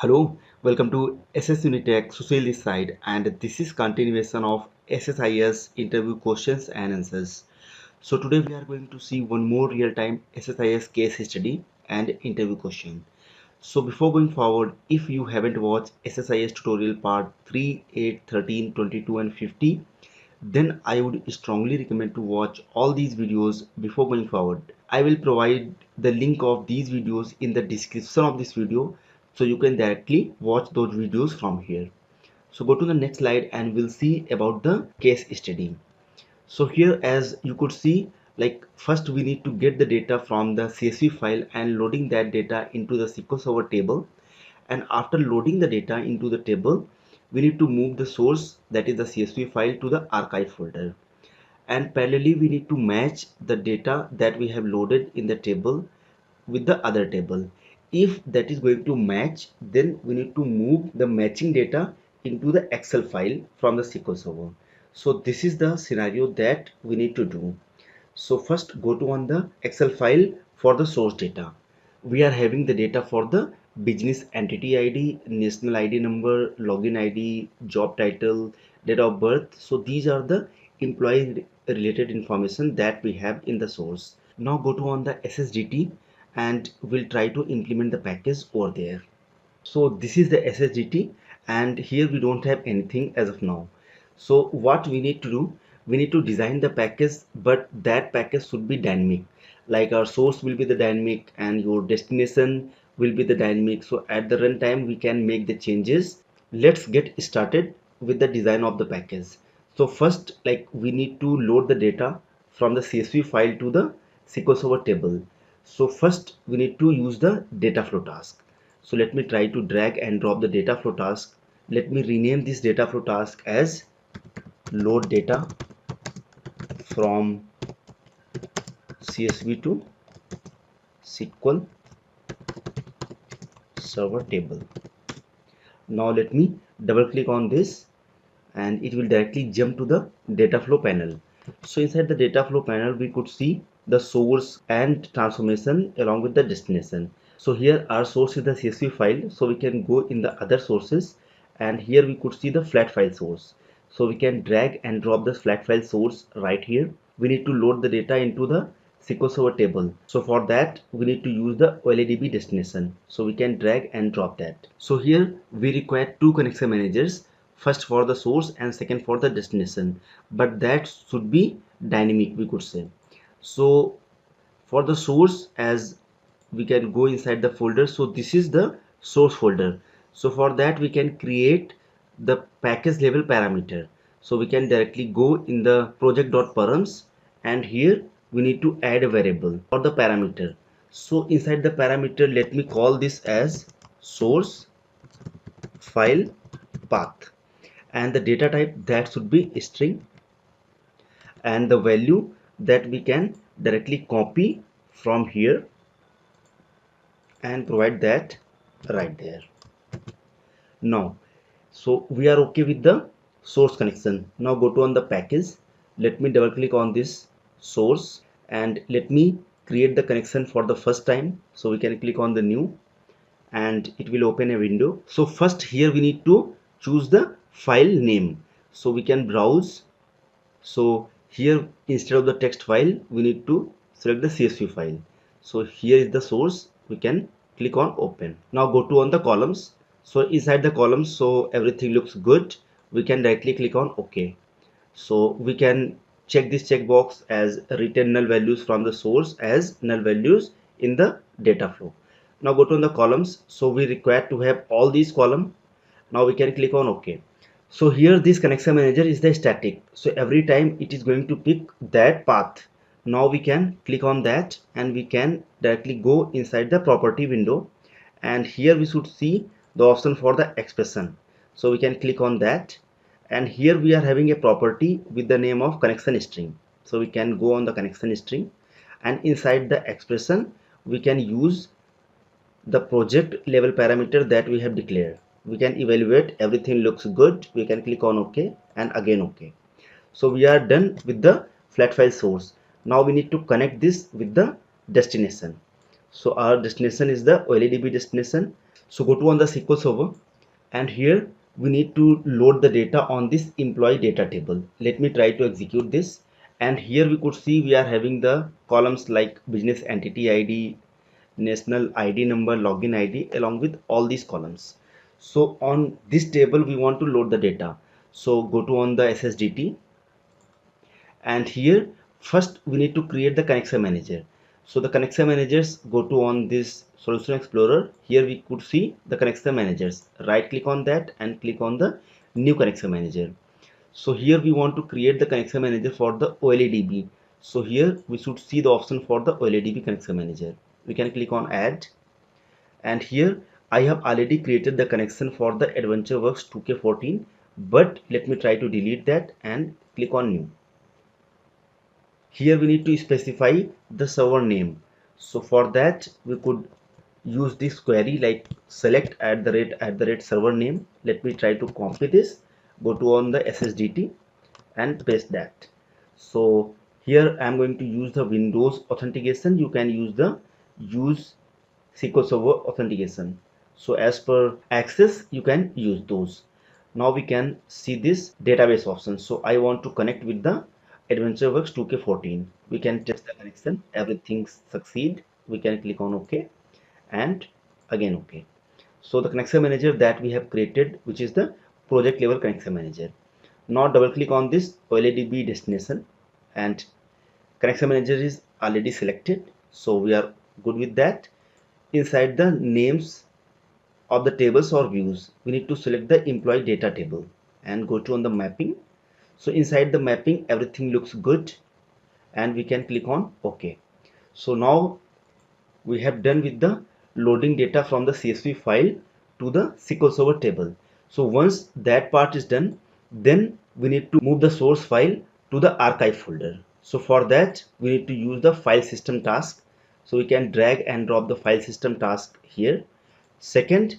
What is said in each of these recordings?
Hello, welcome to SS UNITECH Social this side, and this is continuation of SSIS interview questions and answers. So today we are going to see one more real-time SSIS case study and interview question. So before going forward, if you haven't watched SSIS tutorial part 3, 8, 13, 22 and 50, then I would strongly recommend to watch all these videos before going forward. I will provide the link of these videos in the description of this video so you can directly watch those videos from here. So go to the next slide and we'll see about the case study. So here, as you could see, like first we need to get the data from the CSV file and loading that data into the SQL Server table, and after loading the data into the table we need to move the source, that is the CSV file, to the archive folder, and parallelly we need to match the data that we have loaded in the table with the other table. If that is going to match, then we need to move the matching data into the Excel file from the SQL Server. So this is the scenario that we need to do. So first go to on the Excel file for the source data. We are having the data for the business entity ID, national ID number, login ID, job title, date of birth. So these are the employee related information that we have in the source. Now go to on the SSDT and we'll try to implement the package over there. So this is the SSDT, and here we don't have anything as of now. So what we need to do, we need to design the package, but that package should be dynamic. Like our source will be the dynamic and your destination will be the dynamic. So at the runtime we can make the changes. Let's get started with the design of the package. So first, like, we need to load the data from the CSV file to the SQL Server table. So first we need to use the data flow task. So let me try to drag and drop the data flow task. Let me rename this data flow task as load data from CSV to SQL Server table. Now let me double click on this and it will directly jump to the data flow panel. So inside the data flow panel we could see the source and transformation along with the destination. So here our source is the CSV file, so we can go in the other sources, and here we could see the flat file source. So we can drag and drop this flat file source right here. We need to load the data into the SQL Server table. So for that we need to use the OLEDB destination. So we can drag and drop that. So here we require two connection managers, first for the source and second for the destination, but that should be dynamic, we could say. So for the source, as we can go inside the folder, so this is the source folder. So for that we can create the package level parameter. So we can directly go in the project.params, and here we need to add a variable for the parameter. So inside the parameter, let me call this as source file path, and the data type that should be string, and the value that we can directly copy from here and provide that right there. Now, so we are okay with the source connection. Now go to on the package. Let me double click on this source and let me create the connection for the first time. So we can click on the new and it will open a window. So first here we need to choose the file name. So we can browse. So here instead of the text file we need to select the CSV file. So here is the source. We can click on open. Now go to on the columns. So inside the columns, so everything looks good, we can directly click on OK. So we can check this checkbox as return null values from the source as null values in the data flow. Now go to the columns. So we require to have all these columns. Now we can click on OK. So here this connection manager is the static. So every time it is going to pick that path. Now we can click on that and we can directly go inside the property window, and here we should see the option for the expression. So we can click on that, and here we are having a property with the name of connection string. So we can go on the connection string, and inside the expression we can use the project level parameter that we have declared. We can evaluate, everything looks good, we can click on OK and again OK. So we are done with the flat file source. Now we need to connect this with the destination. So our destination is the OLEDB destination. So go to on the SQL Server, and here we need to load the data on this employee data table. Let me try to execute this, and here we could see we are having the columns like business entity ID, national ID number, login ID, along with all these columns. So on this table we want to load the data. So go to on the SSDT, and here first we need to create the connection manager. So the connection managers, go to on this solution explorer. Here we could see the connection managers. Right click on that and click on the new connection manager. So here we want to create the connection manager for the OLEDB. So here we should see the option for the OLEDB connection manager. We can click on add, and here I have already created the connection for the AdventureWorks 2K14, but let me try to delete that and click on new. Here we need to specify the server name. So for that we could use this query like select @ server name. Let me try to copy this, go to on the SSDT and paste that. So here I am going to use the Windows authentication. You can use the use SQL Server authentication. So as per access you can use those. Now we can see this database option. So I want to connect with the AdventureWorks 2K14. We can test the connection. Everything succeed. We can click on OK and again OK. So the connection manager that we have created, which is the project level connection manager. Now double click on this OLEDB destination, and connection manager is already selected. So we are good with that. Inside the names of the tables or views, we need to select the employee data table and go to on the mapping. So inside the mapping everything looks good, and we can click on OK. So now we have done with the loading data from the CSV file to the SQL Server table. So once that part is done, then we need to move the source file to the archive folder. So for that we need to use the file system task. So we can drag and drop the file system task here. Second,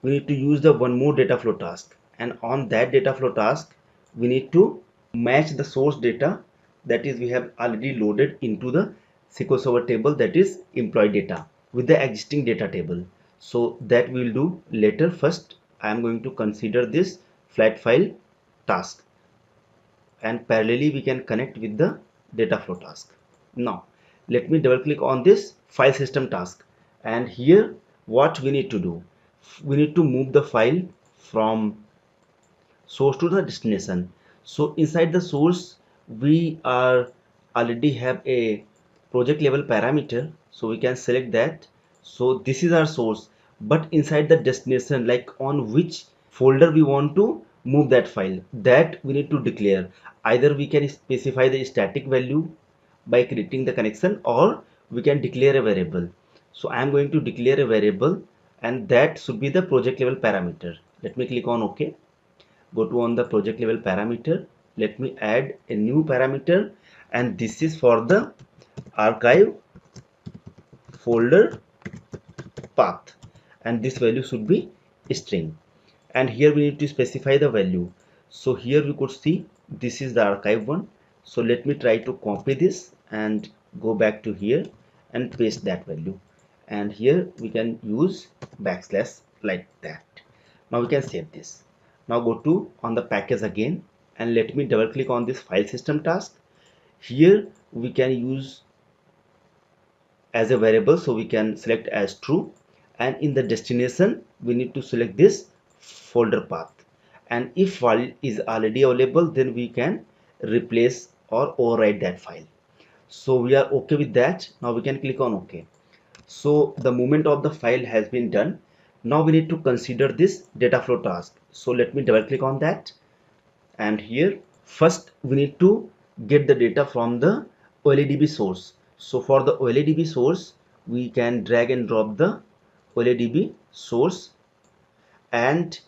we need to use the one more data flow task, and on that data flow task we need to match the source data that is we have already loaded into the SQL Server table, that is employee data, with the existing data table. So that we will do later. First I am going to consider this flat file task, and parallelly we can connect with the data flow task. Now let me double click on this file system task, and here what we need to do, we need to move the file from source to the destination. So inside the source we are already have a project level parameter, so we can select that. So this is our source, but inside the destination, like on which folder we want to move that file, that we need to declare. Either we can specify the static value by creating the connection, or we can declare a variable. So I am going to declare a variable, and that should be the project level parameter. Let me click on OK. Go to on the project level parameter. Let me add a new parameter, and this is for the archive folder path, and this value should be string. And here we need to specify the value. So here we could see this is the archive one. So let me try to copy this and go back to here and paste that value, and here we can use backslash like that. Now we can save this. Now go to on the package again, and let me double click on this file system task. Here we can use as a variable, so we can select as true, and in the destination we need to select this folder path, and if file is already available then we can replace or override that file. So we are okay with that. Now we can click on OK. So the movement of the file has been done. Now we need to consider this data flow task. So let me double click on that, and here first we need to get the data from the OLEDB source. So for the OLEDB source we can drag and drop the OLEDB source, and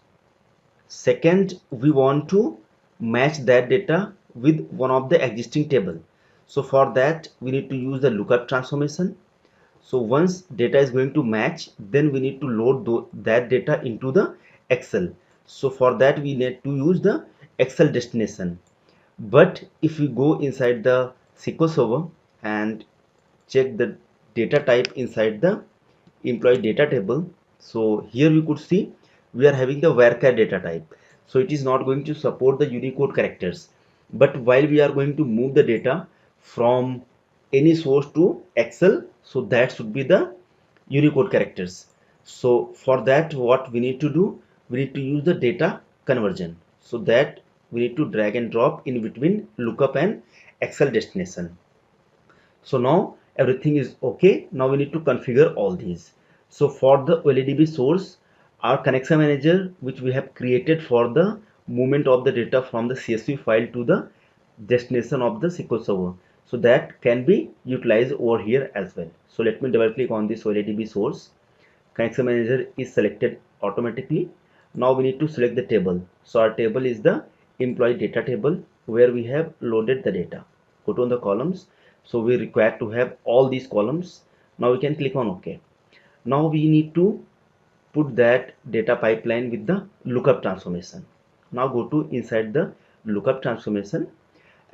second we want to match that data with one of the existing table. So for that we need to use the lookup transformation. So once data is going to match, then we need to load that data into the Excel. So for that we need to use the Excel destination. But if we go inside the SQL Server and check the data type inside the employee data table, So here we could see we are having the varchar data type. So it is not going to support the Unicode characters. But while we are going to move the data from any source to Excel, so that should be the Unicode characters. So for that, what we need to do, we need to use the data conversion. So that we need to drag and drop in between lookup and Excel destination. So now everything is okay. Now we need to configure all these. So for the OLEDB source, our connection manager, which we have created for the movement of the data from the CSV file to the destination of the SQL server. So that can be utilized over here as well. So let me double click on this OLEDB source. Connection manager is selected automatically. Now we need to select the table. So our table is the employee data table where we have loaded the data. Go to the columns. So we require to have all these columns. Now we can click on OK. Now we need to put that data pipeline with the lookup transformation. Now go to inside the lookup transformation,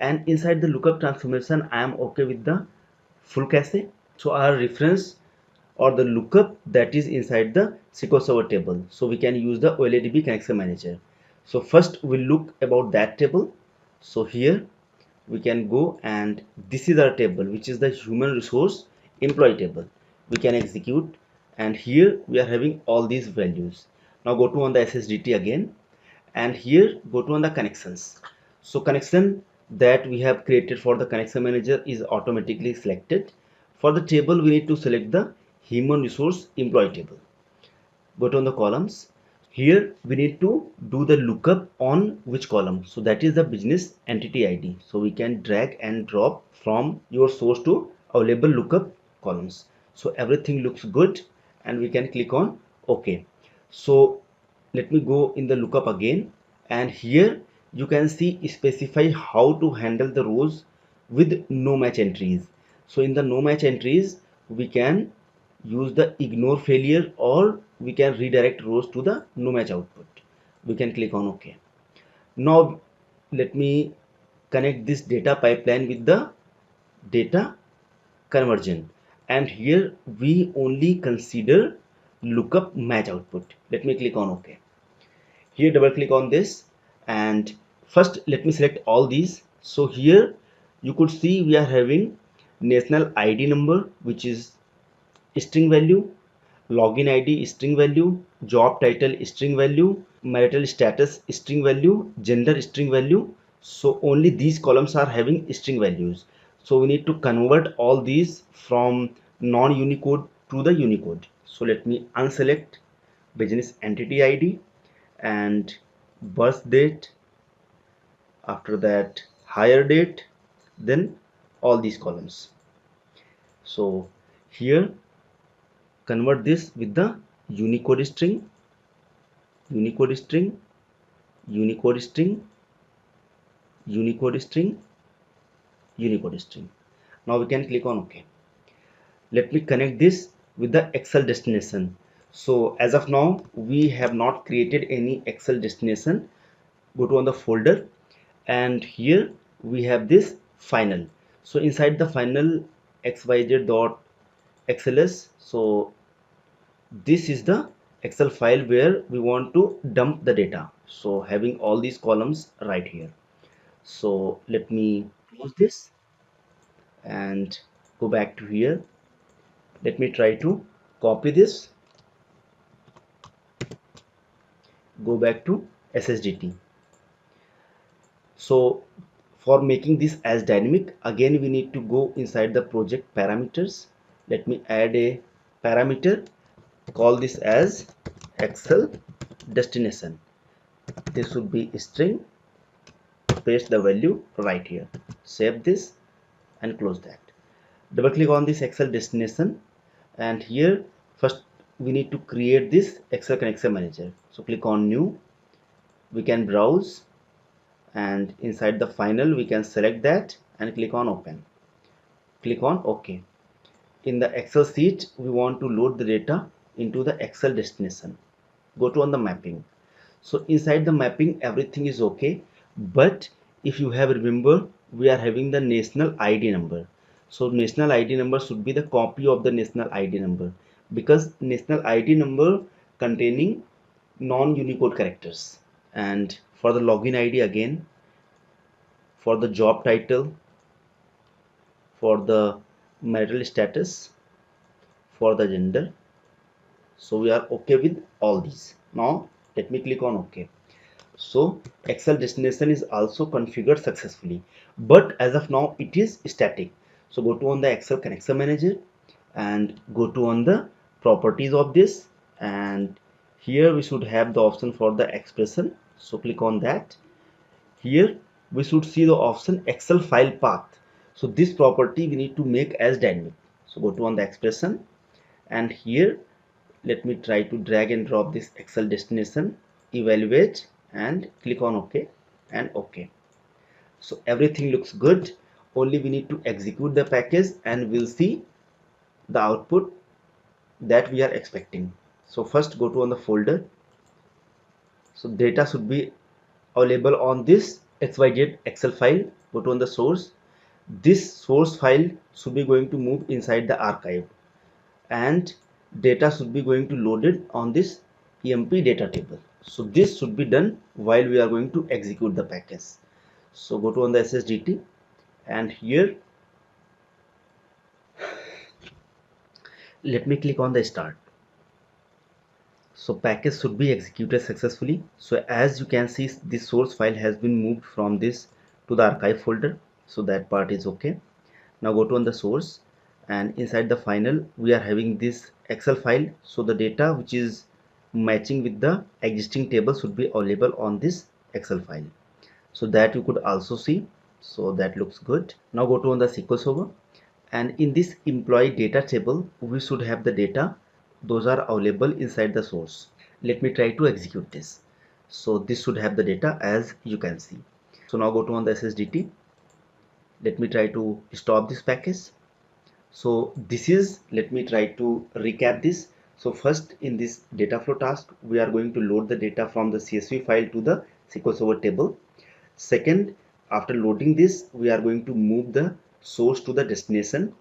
and inside the lookup transformation I am okay with the full cache. So our reference or the lookup that is inside the SQL Server table. So we can use the OLEDB connection manager. So first we'll look about that table. So here we can go, and this is our table, which is the human resource employee table. We can execute, and here we are having all these values. Now go to on the SSDT again, and here go to on the connections. So connection that we have created for the connection manager is automatically selected. For the table we need to select the human resource employee table. Go to on the columns. Here we need to do the lookup on which column. So that is the business entity ID. So we can drag and drop from your source to available lookup columns. So everything looks good, and we can click on OK. So let me go in the lookup again, and here you can see specify how to handle the rows with no match entries. So in the no match entries we can use the ignore failure, or we can redirect rows to the no match output. We can click on OK. Now let me connect this data pipeline with the data conversion, and here we only consider lookup match output. Let me click on OK. Here double click on this, and first let me select all these. So here you could see we are having national ID number, which is string value, login ID string value, job title string value, marital status string value, gender string value. So only these columns are having string values. So we need to convert all these from non-Unicode to the Unicode. So let me unselect business entity ID and birth date, after that hire date, then all these columns. So here convert this with the Unicode string, Unicode string, Unicode string, Unicode string, Unicode string. Now we can click on OK. Let me connect this with the Excel destination. So as of now we have not created any Excel destination. Go to on the folder, and here we have this final. So inside the final xyz.xls, so this is the Excel file where we want to dump the data. So having all these columns right here. So let me close this and go back to here. Let me try to copy this, go back to SSDT. So for making this as dynamic, again we need to go inside the project parameters. Let me add a parameter, call this as Excel destination. This should be string, paste the value right here, save this and close that. Double click on this Excel destination, and here first we need to create this Excel connection manager. So click on new, we can browse, and inside the final we can select that and click on open. Click on OK. In the Excel sheet we want to load the data into the Excel destination. Go to on the mapping. So inside the mapping everything is okay, but if you have remember, we are having the national ID number. So national ID number should be the copy of the national ID number, because national ID number containing non-Unicode characters. And for the login ID again, for the job title, for the marital status, for the gender. So we are okay with all these. Now let me click on OK. So Excel destination is also configured successfully, but as of now it is static. So go to on the Excel connection manager and go to on the properties of this, and here we should have the option for the expression. So click on that. Here we should see the option Excel file path. So this property we need to make as dynamic. So go to on the expression, and here let me try to drag and drop this Excel destination, evaluate, and click on OK and OK. So everything looks good. Only we need to execute the package and we'll see the output that we are expecting. So first go to on the folder. So data should be available on this XYZ Excel file. Go to on the source. This source file should be going to move inside the archive, and data should be going to loaded on this EMP data table. So this should be done while we are going to execute the package. So go to on the SSDT, and here let me click on the start. So package should be executed successfully. So as you can see, this source file has been moved from this to the archive folder. So that part is okay. Now go to on the source, and inside the final we are having this Excel file. So the data which is matching with the existing table should be available on this Excel file. So that you could also see. So that looks good. Now go to on the SQL Server, and in this employee data table we should have the data. Those are available inside the source. Let me try to execute this. So this should have the data as you can see. So now go to on the SSDT. Let me try to stop this package. So this is, let me try to recap this. So first, in this data flow task we are going to load the data from the CSV file to the SQL Server table. Second, after loading this we are going to move the source to the destination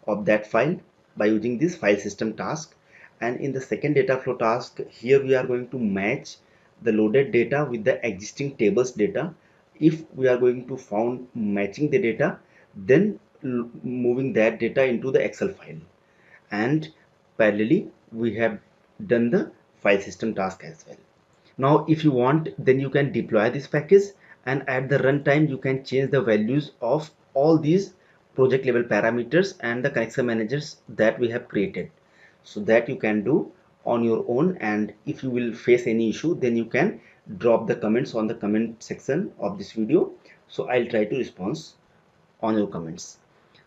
of that file by using this file system task. And in the second data flow task, here we are going to match the loaded data with the existing tables data. If we are going to found matching the data, then moving that data into the Excel file, and parallelly we have done the file system task as well. Now if you want, then you can deploy this package, and at the runtime you can change the values of all these project level parameters and the connection managers that we have created. So that you can do on your own, and if you will face any issue, then you can drop the comments on the comment section of this video. So I'll try to respond on your comments.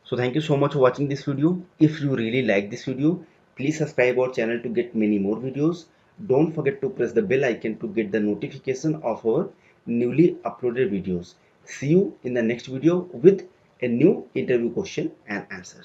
So thank you so much for watching this video. If you really like this video, please subscribe our channel to get many more videos. Don't forget to press the bell icon to get the notification of our newly uploaded videos. See you in the next video with a new interview question and answer.